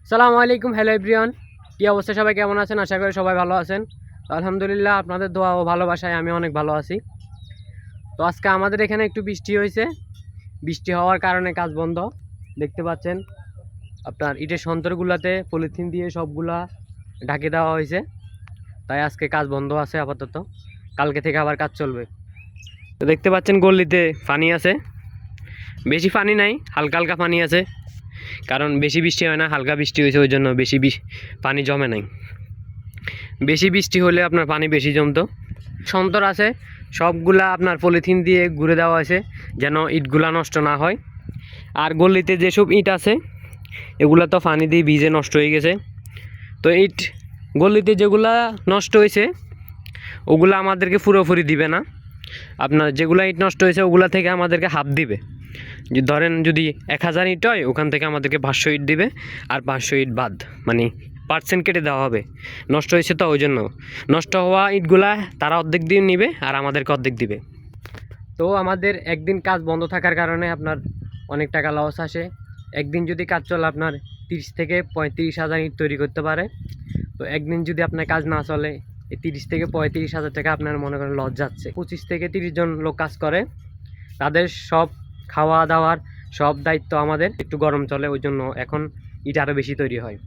সালামু আলাইকুম, hello everyone. কী অবস্থা, সবাই কেমন আছেন? আশা করি সবাই ভালো আছেন। তো আলহামদুলিল্লাহ, আপনাদের দোয়া ও ভালোবাসায় আমি অনেক ভালো আছি। তো আজকে আমাদের এখানে একটু বৃষ্টি হয়েছে। বৃষ্টি হওয়ার কারণে কাজ বন্ধ। দেখতে পাচ্ছেন আপনার ইটের সন্তরগুলাতে পলিথিন দিয়ে সবগুলা ঢাকে দেওয়া হয়েছে, তাই আজকে কাজ বন্ধ আছে আপাতত। কালকে থেকে আবার কাজ চলবে। তো দেখতে পাচ্ছেন গলিতে পানি আছে, বেশি পানি নাই, হালকা হালকা পানি আছে। কারণ বেশি বৃষ্টি হয় না, হালকা বৃষ্টি হয়েছে, ওই জন্য বেশি পানি জমে নাই। বেশি বৃষ্টি হলে আপনার পানি বেশি জমতো। সন্তর আছে, সবগুলা আপনার পলিথিন দিয়ে ঘুরে দেওয়া হয়েছে যেন ইটগুলা নষ্ট না হয়। আর গলিতে যেসব ইট আছে এগুলা তো পানি দিয়ে ভিজে নষ্ট হয়ে গেছে। তো ইট গলিতে যেগুলা নষ্ট হয়েছে ওগুলা আমাদেরকে পুরোপুরি দিবে না। আপনার যেগুলা ইট নষ্ট হয়েছে ওগুলা থেকে আমাদেরকে হাফ দিবে। ধরেন যদি 1000 ইট হয়, ওখান থেকে আমাদেরকে 500 ইট দিবে, আর 500 ইট বাদ, মানে পার্সেন্ট কেটে দেওয়া হবে। নষ্ট হয়েছে তো ওই জন্য নষ্ট হওয়া ইটগুলা তারা অর্ধেক দিয়ে নিবে আর আমাদেরকে অর্ধেক দিবে। তো আমাদের একদিন কাজ বন্ধ থাকার কারণে আপনার অনেক টাকা লস আসে। একদিন যদি কাজ চলে আপনার 30 থেকে 35,000 ইট তৈরি করতে পারে। তো একদিন যদি আপনার কাজ না চলে, এই 30 থেকে 35,000 টাকা আপনার মনে করেন লস যাচ্ছে। 25 থেকে 30 জন লোক কাজ করে, তাদের সব খাওয়া দাওয়ার সব দায়িত্ব আমাদের। একটু গরম চলে ওই জন্য এখন ইট আরও বেশি তৈরি হয়।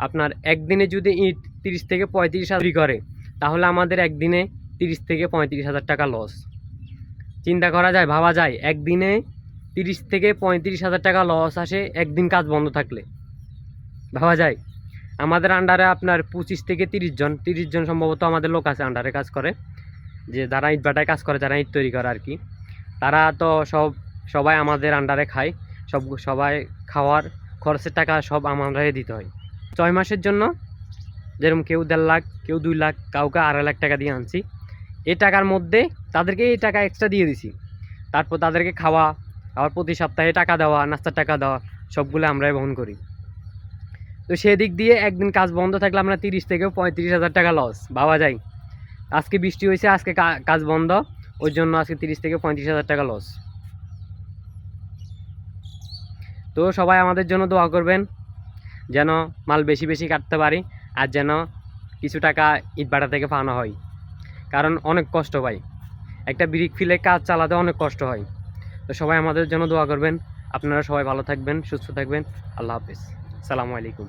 আপনার একদিনে যদি ইট 30 থেকে 35,000 তৈরি করে, তাহলে আমাদের একদিনে 30 থেকে 35,000 টাকা লস। চিন্তা করা যায়, ভাবা যায়, একদিনে 30 থেকে 35,000 টাকা লস আসে একদিন কাজ বন্ধ থাকলে। ভাবা যায়। আমাদের আন্ডারে আপনার 25 থেকে 30 জন সম্ভবত আমাদের লোক আছে আন্ডারে কাজ করে, যে যারা ইট ভাটায় কাজ করে, যারা ইট তৈরি করে আর কি। তারা তো সবাই আমাদের আন্ডারে খায়। সবাই খাওয়ার খরচের টাকা সব আমাদেরই দিতে হয়। 6 মাসের জন্য যেরকম কেউ 1.5 লাখ, কেউ 2 লাখ, কাউকে 2.5 লাখ টাকা দিয়ে আনছি। এই টাকার মধ্যে তাদেরকে এই টাকা এক্সট্রা দিয়ে দিছি। তারপর তাদেরকে খাওয়া, আবার প্রতি সপ্তাহে টাকা দেওয়া, নাস্তার টাকা দেওয়া, সবগুলো আমরাই বহন করি। তো সেদিক দিয়ে একদিন কাজ বন্ধ থাকলে আমরা 30 থেকে 35,000 টাকা লস। ভাবা যায়, আজকে বৃষ্টি হয়েছে, আজকে কাজ বন্ধ, ওই জন্য আজকে 30 থেকে 35,000 টাকা লস। তো সবাই আমাদের জন্য দোয়া করবেন যেন মাল বেশি বেশি কাটতে পারি, আর যেন কিছু টাকা ইটভাটা থেকে পাওয়া হয়। কারণ অনেক কষ্ট পাই, একটা ব্রিক ফিলে কাজ চালাতে অনেক কষ্ট হয়। তো সবাই আমাদের জন্য দোয়া করবেন। আপনারা সবাই ভালো থাকবেন, সুস্থ থাকবেন। আল্লাহ হাফেজ, আসসালামু আলাইকুম।